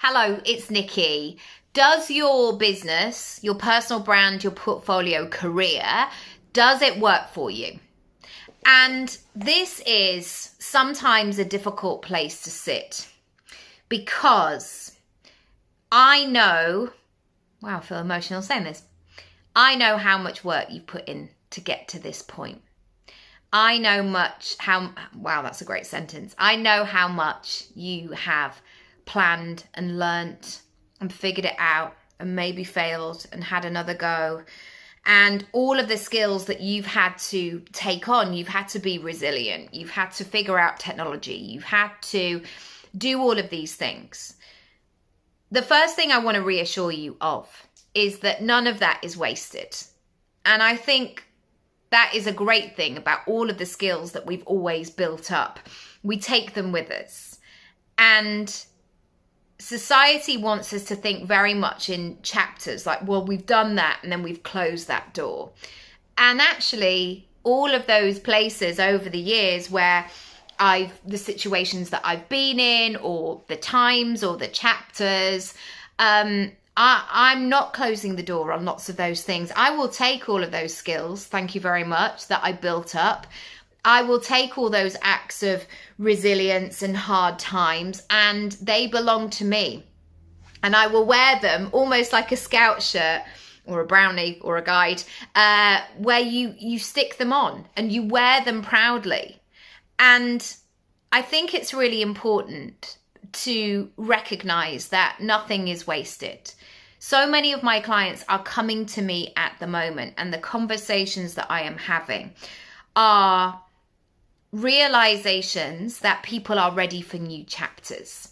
Hello, it's Nikki. Does your business, your personal brand, your portfolio, career, does it work for you? And this is sometimes a difficult place to sit because I know, wow, I feel emotional saying this. I know how much work you've put in to get to this point. I know wow, that's a great sentence. I know how much you have planned and learnt and figured it out and maybe failed and had another go. And all of the skills that you've had to take on, you've had to be resilient. You've had to figure out technology. You've had to do all of these things. The first thing I want to reassure you of is that none of that is wasted. And I think that is a great thing about all of the skills that we've always built up. We take them with us. And society wants us to think very much in chapters, like, well, we've done that and then we've closed that door. And actually, all of those places over the years where the situations that I've been in, or the times or the chapters, I'm not closing the door on lots of those things. I will take all of those skills, thank you very much, that I built up. I will take all those acts of resilience and hard times, and they belong to me. And I will wear them almost like a scout shirt or a brownie or a guide, where you stick them on and you wear them proudly. And I think it's really important to recognize that nothing is wasted. So many of my clients are coming to me at the moment, and the conversations that I am having are realizations that people are ready for new chapters.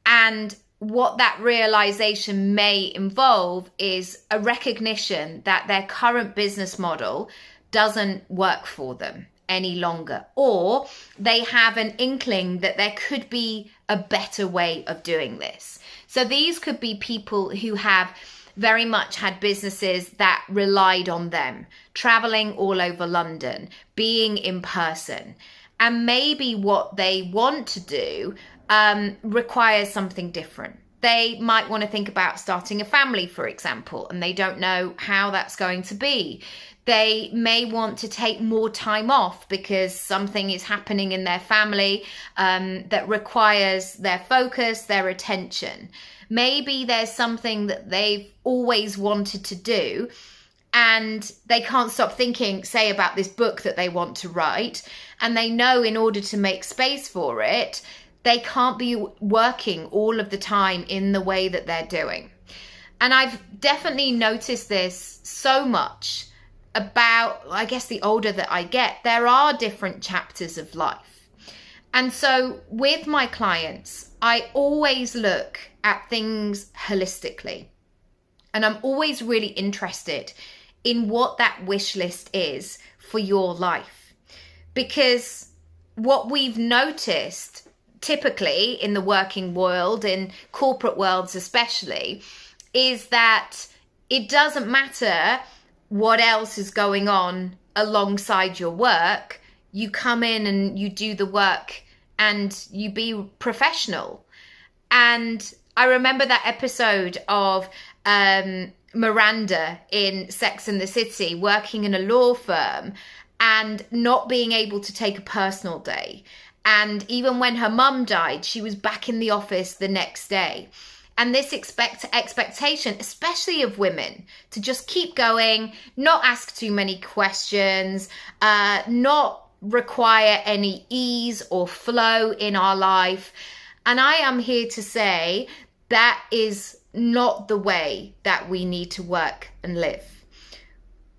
And what that realization may involve is a recognition that their current business model doesn't work for them any longer, or they have an inkling that there could be a better way of doing this. So these could be people who have very much had businesses that relied on them, traveling all over London, being in person. And maybe what they want to do requires something different. They might want to think about starting a family, for example, and they don't know how that's going to be. They may want to take more time off because something is happening in their family that requires their focus, their attention. Maybe there's something that they've always wanted to do and they can't stop thinking, say, about this book that they want to write. And they know in order to make space for it, they can't be working all of the time in the way that they're doing. And I've definitely noticed this so much about, I guess, the older that I get, there are different chapters of life. And so with my clients, I always look at things holistically. And I'm always really interested in what that wish list is for your life. Because what we've noticed typically in the working world, in corporate worlds especially, is that it doesn't matter what else is going on alongside your work. You come in and you do the work and you be professional. And I remember that episode of Miranda in Sex and the City, working in a law firm and not being able to take a personal day. And even when her mum died, she was back in the office the next day. And this expectation, especially of women, to just keep going, not ask too many questions, not require any ease or flow in our life. And I am here to say that is not the way that we need to work and live.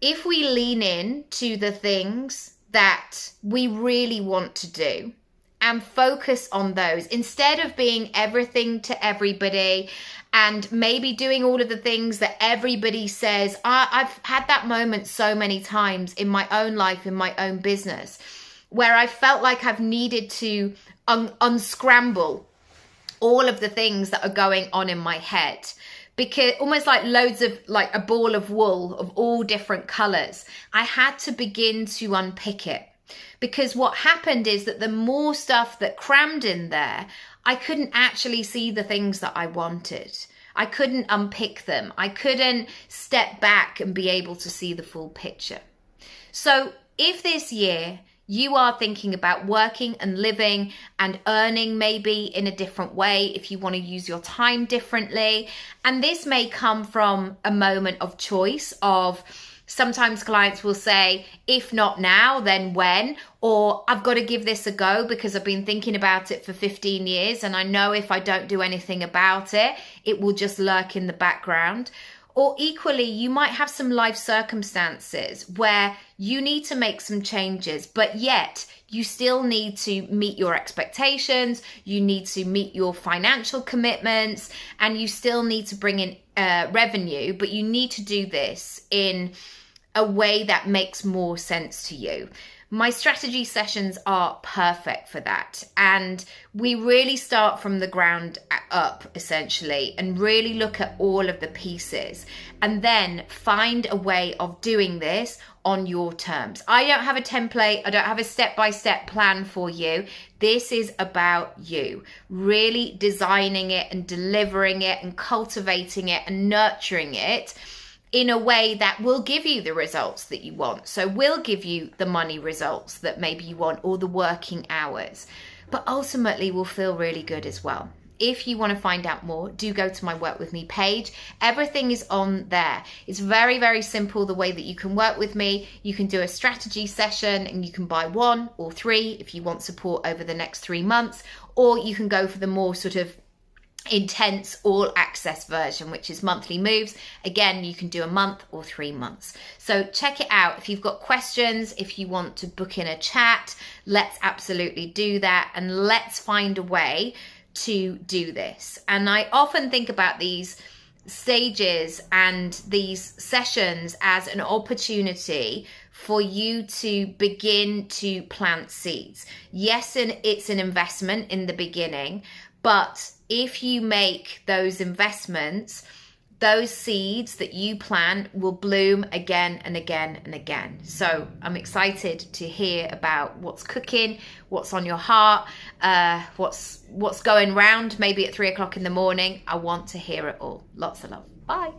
If we lean in to the things that we really want to do and focus on those, instead of being everything to everybody and maybe doing all of the things that everybody says. I've had that moment so many times in my own life, in my own business, where I felt like I've needed to unscramble all of the things that are going on in my head, because almost like loads of, like a ball of wool of all different colors. I had to begin to unpick it, because what happened is that the more stuff that crammed in there, I couldn't actually see the things that I wanted. I couldn't unpick them. I couldn't step back and be able to see the full picture. So if this year you are thinking about working and living and earning maybe in a different way, if you want to use your time differently, and this may come from a moment of choice of, sometimes clients will say, if not now, then when? Or I've got to give this a go because I've been thinking about it for 15 years and I know if I don't do anything about it, it will just lurk in the background. Or equally, you might have some life circumstances where you need to make some changes, but yet you still need to meet your expectations, you need to meet your financial commitments, and you still need to bring in revenue, but you need to do this in a way that makes more sense to you. My strategy sessions are perfect for that. And we really start from the ground up, essentially, and really look at all of the pieces and then find a way of doing this on your terms. I don't have a template. I don't have a step-by-step plan for you. This is about you really designing it and delivering it and cultivating it and nurturing it in a way that will give you the results that you want. So will give you the money results that maybe you want or the working hours, but ultimately will feel really good as well. If you want to find out more, do go to my Work With Me page. Everything is on there. It's very, very simple the way that you can work with me. You can do a strategy session and you can buy 1 or 3 if you want support over the next 3 months, or you can go for the more sort of intense all access version, which is monthly moves. Again, you can do a month or 3 months. So check it out. If you've got questions, if you want to book in a chat, let's absolutely do that. And let's find a way to do this. And I often think about these stages and these sessions as an opportunity for you to begin to plant seeds. Yes, and it's an investment in the beginning, but if you make those investments, those seeds that you plant will bloom again and again and again. So I'm excited to hear about what's cooking, what's on your heart, what's going round maybe at 3 o'clock in the morning. I want to hear it all. Lots of love. Bye.